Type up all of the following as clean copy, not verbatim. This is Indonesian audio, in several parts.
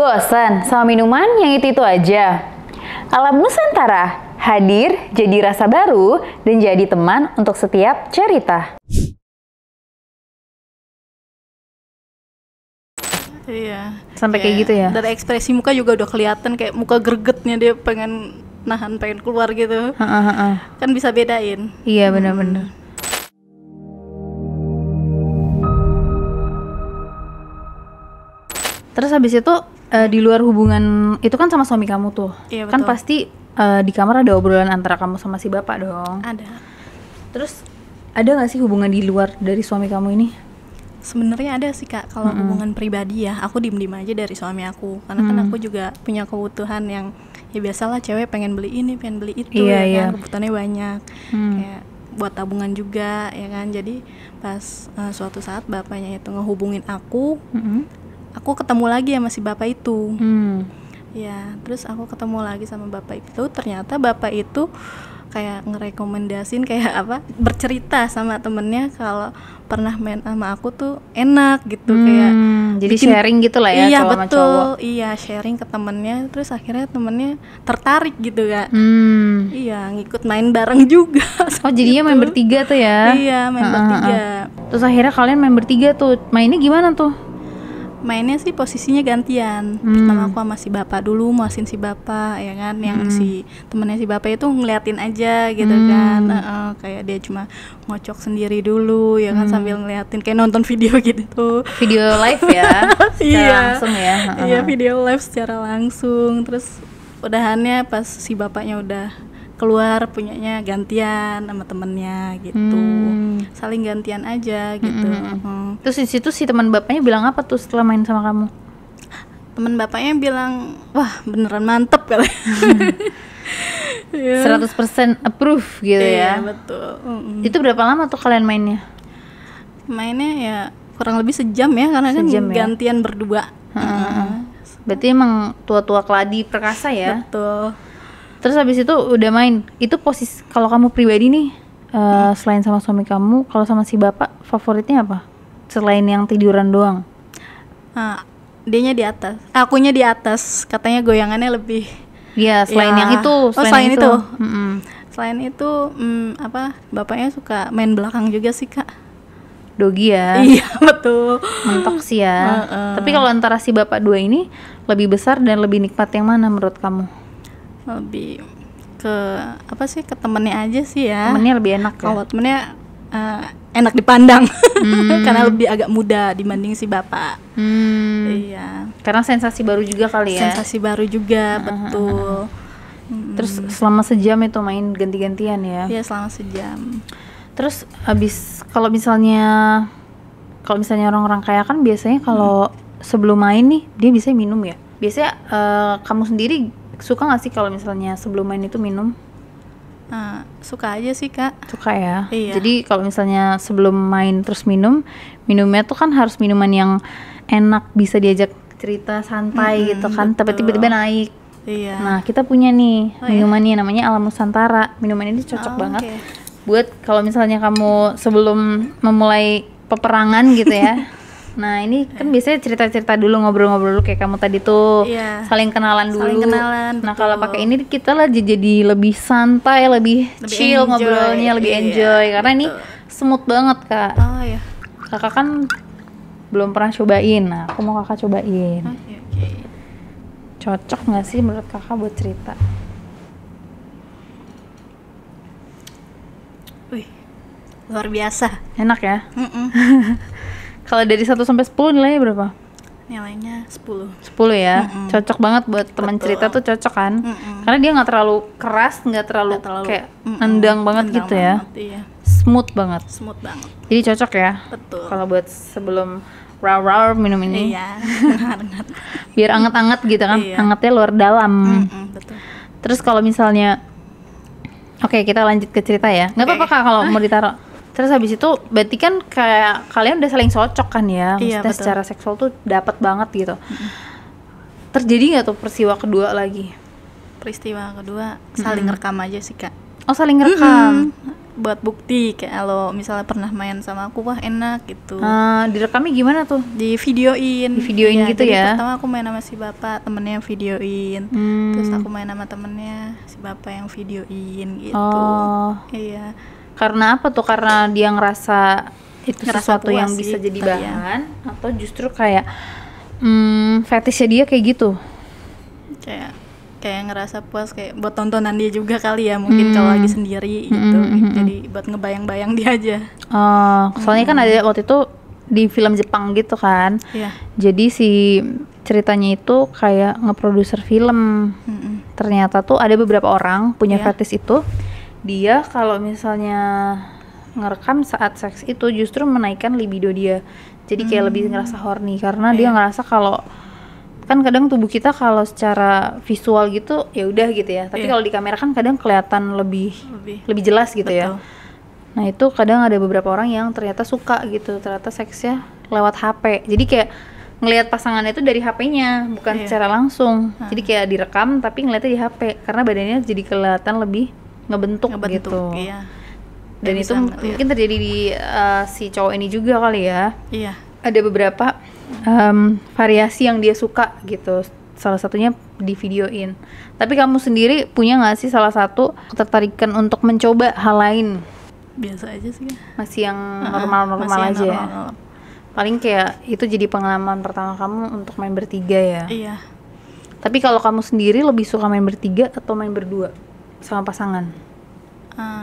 Bosan sama minuman yang itu aja? Alam Nusantara hadir jadi rasa baru dan jadi teman untuk setiap cerita. Iya. Sampai kayak gitu ya? Dari ekspresi muka juga udah kelihatan kayak muka gregetnya, dia pengen nahan, pengen keluar gitu. Kan bisa bedain. Iya, benar-benar. Terus habis itu di luar hubungan itu kan sama suami kamu tuh. Iya, Kan betul. pasti di kamar ada obrolan antara kamu sama si bapak dong. Ada. Terus ada nggak sih hubungan di luar dari suami kamu ini? Sebenarnya ada sih Kak, kalau hubungan pribadi ya, aku diem-diem aja dari suami aku. Karena kan aku juga punya kebutuhan yang ya biasalah, cewek pengen beli ini, pengen beli itu, Iya, ya iya. kan, kebutuhannya banyak. Kayak buat tabungan juga ya kan. Jadi pas suatu saat bapaknya itu ngehubungin aku ketemu lagi sama si bapak itu. Ya, terus aku ketemu lagi sama bapak itu, ternyata bapak itu kayak ngerekomendasin kayak apa, bercerita sama temennya kalau pernah main sama aku tuh enak gitu, kayak Jadi sharing gitu lah ya, iya, cowok sama betul, cowok. iya, sharing ke temennya, terus akhirnya temennya tertarik gitu Kak. Iya, ngikut main bareng juga. Oh, jadinya main bertiga tuh ya? Iya, main bertiga. Terus akhirnya kalian main bertiga tuh, mainnya gimana tuh? Mainnya sih posisinya gantian. Pertama aku sama si bapak dulu, muasin si bapak ya kan, yang si temennya si bapak itu ngeliatin aja gitu kan. Kayak dia cuma ngocok sendiri dulu ya kan, sambil ngeliatin kayak nonton video gitu. Video live ya? Secara Iya. langsung ya? Iya, video live secara langsung. Terus udahannya pas si bapaknya udah keluar, punyanya gantian sama temennya gitu. Saling gantian aja gitu. Terus di situ si teman bapaknya bilang apa tuh setelah main sama kamu? Temen bapaknya bilang, wah beneran mantep kali. 100% approve gitu Iya, ya? betul. Itu berapa lama tuh kalian mainnya? Mainnya ya kurang lebih sejam ya, karena kan Sejam ya? gantian berdua. Berarti emang tua-tua keladi perkasa ya? Betul. Terus habis itu udah main, itu posisi kalau kamu pribadi nih, selain sama suami kamu, kalau sama si bapak favoritnya apa? Selain yang tiduran doang? Nah, dianya di atas, akunya di atas. Katanya goyangannya lebih. Iya, selain Ya. yang itu. Selain itu. Mm-mm. Selain itu, apa? Bapaknya suka main belakang juga sih Kak. Dogi ya, Iya, betul. mentok sih ya. Tapi kalau antara si bapak dua ini, lebih besar dan lebih nikmat yang mana menurut kamu? Lebih ke apa sih, ke temennya aja sih ya. Temennya lebih enak ya? Kalau temennya enak dipandang. Karena lebih agak muda dibanding si bapak. Iya. Karena sensasi baru juga kali ya. Sensasi baru juga, betul. Terus selama sejam itu main ganti-gantian ya. Iya, selama sejam. Terus habis kalau misalnya orang-orang kaya kan biasanya kalau sebelum main nih dia biasanya minum ya. Biasanya kamu sendiri suka nggak sih kalau misalnya sebelum main itu minum? Suka aja sih Kak. Suka ya. Iya. Jadi kalau misalnya sebelum main terus minumnya tuh kan harus minuman yang enak, bisa diajak cerita santai gitu kan. Tapi betul. tiba-tiba naik. Iya. Nah, kita punya nih Oh, minumannya namanya Alam Nusantara. Minuman ini cocok banget oke. buat kalau misalnya kamu sebelum memulai peperangan gitu ya. Nah, ini kan biasanya cerita-cerita dulu, ngobrol-ngobrol dulu kayak kamu tadi tuh. Iya. Saling kenalan dulu. Saling kenalan, Nah, betul. kalau pakai ini kita lah jadi lebih santai, lebih chill enjoy. ngobrolnya, lebih Iya, enjoy karena ini betul. smooth banget, Kak. Oh ya. Kakak kan belum pernah cobain. Nah, aku mau Kakak cobain. Oke. Cocok nggak sih menurut Kakak buat cerita? Wih, luar biasa. Enak ya? Kalau dari 1 sampai 10 nilainya berapa? Nilainya 10. 10 ya? Cocok banget buat teman cerita tuh, cocok kan? Karena dia nggak terlalu keras, nggak terlalu kayak nendang banget Nendang gitu ya. banget, iya. Smooth banget. Smooth banget. Jadi cocok ya? Betul. Kalau buat sebelum raw minum ini. Iya. Hangat. Biar anget-anget gitu kan? Iya. Angetnya luar dalam. Betul. Terus kalau misalnya, oke, kita lanjut ke cerita ya. Nggak apa-apa Kak kalau mau ditaruh. Terus habis itu berarti kan kayak kalian udah saling cocok kan ya? Iya, Maksudnya betul. secara seksual tuh dapat banget gitu. Terjadi nggak tuh peristiwa kedua lagi? Peristiwa kedua saling rekam aja sih Kak. Oh, saling rekam. buat bukti kayak kalau misalnya pernah main sama aku, wah enak gitu. Direkamnya gimana tuh? Di videoin ya, gitu jadi ya. Pertama aku main sama si bapak, temennya yang videoin. Terus aku main sama temennya si bapak yang videoin gitu. Iya. Karena apa tuh? Karena dia ngerasa itu sesuatu yang bisa jadi bahan atau justru kayak fetishnya dia kayak gitu? Kayak ngerasa puas, kayak buat tontonan dia juga kali ya, mungkin kalau lagi sendiri gitu. Jadi buat ngebayang-bayang dia aja. Soalnya kan ada waktu itu di film Jepang gitu kan. Jadi si ceritanya itu kayak ngeproduser film. Ternyata tuh ada beberapa orang punya fetish itu. Dia kalau misalnya ngerekam saat seks itu justru menaikkan libido dia. Jadi kayak lebih ngerasa horny karena dia ngerasa kalau kan kadang tubuh kita kalau secara visual gitu ya udah gitu ya, tapi kalau di kamera kan kadang kelihatan lebih jelas gitu. Betul. Ya. Nah itu kadang ada beberapa orang yang ternyata suka gitu, ternyata seksnya lewat HP. Jadi kayak ngelihat pasangannya itu dari HP-nya, bukan secara langsung. Jadi kayak direkam tapi ngeliatnya di HP karena badannya jadi kelihatan lebih ngebentuk gitu. Iya. Dan itu mungkin terjadi di si cowok ini juga kali ya. Iya. Ada beberapa variasi yang dia suka gitu, salah satunya di videoin. Tapi kamu sendiri punya nggak sih salah satu ketertarikan untuk mencoba hal lain? Biasa aja sih. Masih yang normal-normal aja. Ya? Paling kayak itu jadi pengalaman pertama kamu untuk main bertiga ya? Iya. Tapi kalau kamu sendiri lebih suka main bertiga atau main berdua sama pasangan?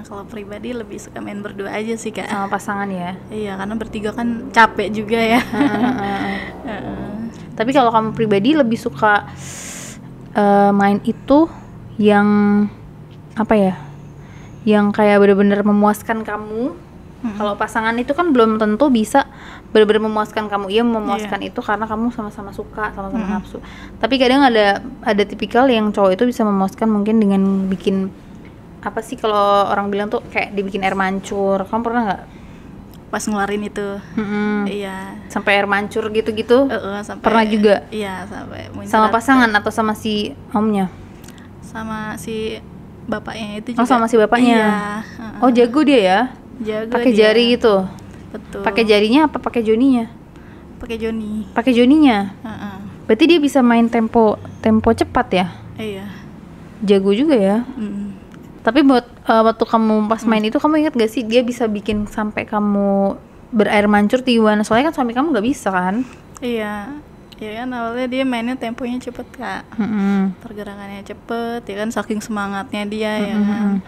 Kalau pribadi lebih suka main berdua aja sih Kak. Sama pasangan ya? Iya, karena bertiga kan capek juga ya. Tapi kalau kamu pribadi lebih suka main itu yang apa ya? Yang kayak benar-benar memuaskan kamu. Kalau pasangan itu kan belum tentu bisa benar-benar memuaskan kamu. Iya, memuaskan itu karena kamu sama-sama suka, sama-sama nafsu. Tapi kadang ada tipikal yang cowok itu bisa memuaskan mungkin dengan bikin apa sih kalau orang bilang tuh kayak dibikin air mancur. Kamu pernah nggak? Pas ngeluarin itu. Iya. Sampai air mancur gitu-gitu? Sampai, pernah juga? Iya, sampai sama pasangan atau sama si omnya? Sama si bapaknya itu juga. Oh, sama si bapaknya? Iya. Oh, jago dia ya? Jago. Pakai jari gitu? Betul. Pakai jarinya apa pakai joninya? Pakai joni. Pakai joninya? Berarti dia bisa main tempo cepat ya? Iya. Jago juga ya? Tapi buat waktu kamu pas main itu kamu ingat gak sih dia bisa bikin sampai kamu berair mancur tiwan? Soalnya kan suami kamu gak bisa kan? Iya. Ya kan awalnya dia mainnya temponya cepet Kak. Pergerakannya cepet ya kan, saking semangatnya dia ya kan.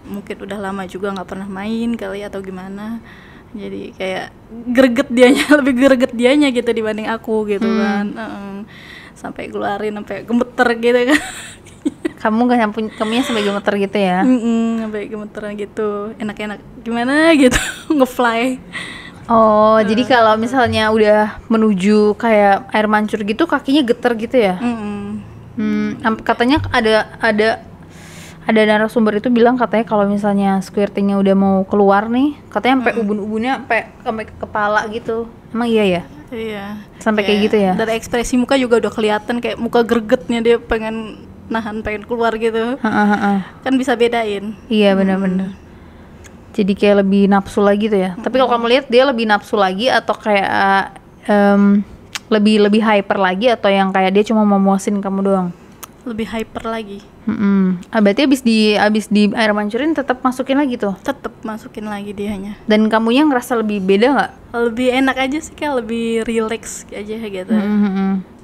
Mungkin udah lama juga gak pernah main kali atau gimana. Jadi kayak lebih greget dianya gitu dibanding aku gitu kan. Sampai keluarin sampai gemeter gitu kan. Kamunya sampai gemeter gitu ya? Sampai gemeteran gitu, enak-enak gimana gitu, ngefly. Jadi kalau misalnya udah menuju kayak air mancur gitu, kakinya geter gitu ya? Katanya ada narasumber itu bilang katanya kalau misalnya squirtingnya udah mau keluar nih, katanya sampai ubun-ubunnya sampai ke kepala gitu. Emang iya ya? Iya. Sampai kayak gitu ya? Dari ekspresi muka juga udah kelihatan kayak muka gregetnya, dia pengen keluar gitu. Kan bisa bedain. Iya, benar-benar. Jadi kayak lebih nafsu lagi tuh ya. Tapi kalau kamu lihat dia lebih nafsu lagi atau kayak lebih hyper lagi, atau yang kayak dia cuma mau memuasin kamu doang? Lebih hyper lagi. Berarti abis di air mancurin tetap masukin lagi tuh? Tetap masukin lagi dianya. Dan kamunya ngerasa lebih beda nggak? Lebih enak aja sih, kayak lebih relax aja gitu.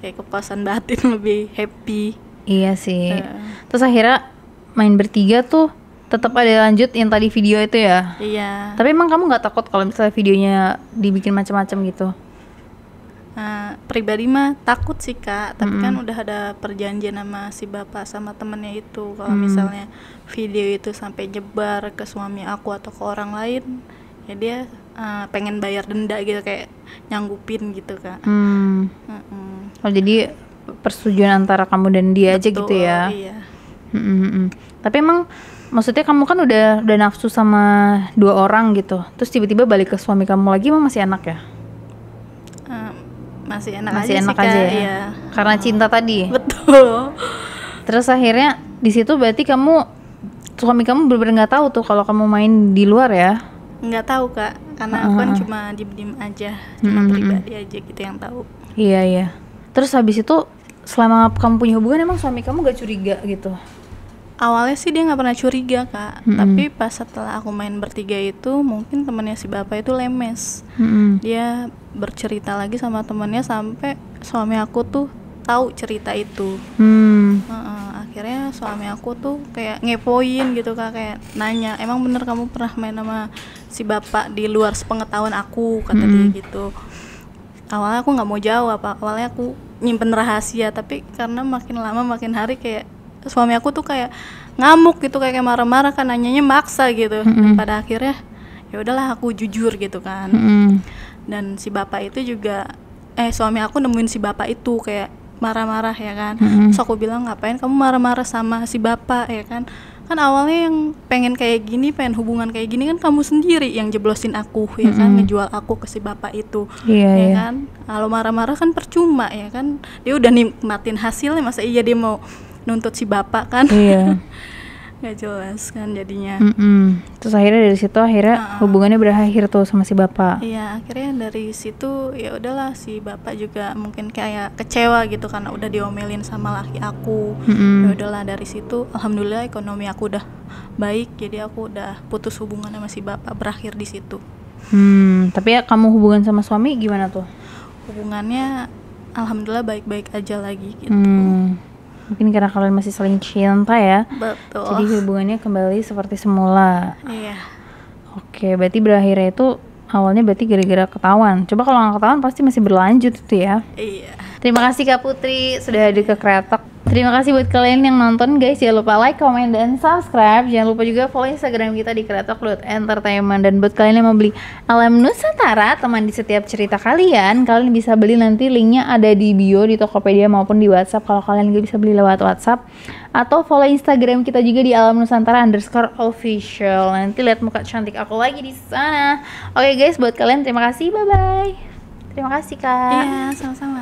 Kayak kepuasan batin, lebih happy. Iya sih. Terus akhirnya main bertiga tuh tetap ada lanjut yang tadi video itu ya? Iya. Tapi emang kamu nggak takut kalau misalnya videonya dibikin macam-macam gitu? Pribadi mah takut sih Kak, tapi kan udah ada perjanjian sama si bapak sama temennya itu, kalau misalnya video itu sampai nyebar ke suami aku atau ke orang lain, ya dia pengen bayar denda gitu, kayak nyanggupin gitu Kak. Jadi persetujuan antara kamu dan dia. Betul, aja gitu ya? Iya. Tapi emang maksudnya kamu kan udah nafsu sama 2 orang gitu, terus tiba-tiba balik ke suami kamu lagi, emang masih enak ya? Masih enak aja ya? Iya. Karena cinta tadi? Betul. Terus akhirnya di situ berarti kamu suami kamu benar-benar nggak tahu tuh kalau kamu main di luar ya? Nggak tahu Kak, karena aku kan cuma diem-diem aja, cuma pribadi aja gitu yang tahu. Iya iya. Terus habis itu selama kamu punya hubungan emang suami kamu gak curiga gitu? Awalnya sih dia nggak pernah curiga Kak, tapi pas setelah aku main bertiga itu mungkin temannya si bapak itu lemes. Dia bercerita lagi sama temannya sampai suami aku tuh tahu cerita itu. Akhirnya suami aku tuh kayak ngepoin gitu Kak, kayak nanya, emang bener kamu pernah main sama si bapak di luar sepengetahuan aku, kata dia gitu. Awalnya aku nggak mau jawab, awalnya aku nyimpen rahasia, tapi karena makin lama makin hari kayak suami aku tuh kayak ngamuk gitu, kayak marah-marah kan, nanyanya maksa gitu. Dan pada akhirnya ya udahlah aku jujur gitu kan. Dan si bapak itu juga suami aku nemuin si bapak itu kayak marah-marah ya kan. Terus aku bilang, ngapain kamu marah-marah sama si bapak ya kan, kan awalnya yang pengen kayak gini, pengen hubungan kayak gini kan kamu sendiri yang jeblosin aku ya kan, ngejual aku ke si bapak itu. Ya kan, kalau marah-marah kan percuma ya kan, dia udah nikmatin hasilnya, masa iya dia mau nuntut si bapak kan. Nggak jelas kan jadinya. Terus akhirnya dari situ hubungannya berakhir tuh sama si bapak. Iya, akhirnya dari situ ya udahlah, si bapak juga mungkin kayak kecewa gitu karena udah diomelin sama laki aku. Ya udahlah, dari situ alhamdulillah ekonomi aku udah baik, jadi aku udah putus hubungan sama si bapak, berakhir di situ. Tapi ya kamu hubungan sama suami gimana tuh? Hubungannya alhamdulillah baik-baik aja lagi gitu. Mungkin karena kalian masih saling cinta ya. Betul. Jadi hubungannya kembali seperti semula. Iya. Oke, berarti berakhirnya itu awalnya berarti gara-gara ketahuan. Coba kalau nggak ketahuan pasti masih berlanjut itu ya. Iya. Terima kasih Kak Putri sudah hadir ke Kreatok. Terima kasih buat kalian yang nonton guys. Jangan lupa like, comment, dan subscribe. Jangan lupa juga follow Instagram kita di kreatok.entertainment. Dan buat kalian yang mau beli Alam Nusantara, teman di setiap cerita kalian bisa beli, nanti linknya ada di bio di Tokopedia maupun di WhatsApp kalau kalian nggak bisa beli lewat WhatsApp. Atau follow Instagram kita juga di Alam Nusantara _official. Nanti lihat muka cantik aku lagi di sana. Oke guys, buat kalian terima kasih. Bye bye. Terima kasih Kak. Iya, sama-sama.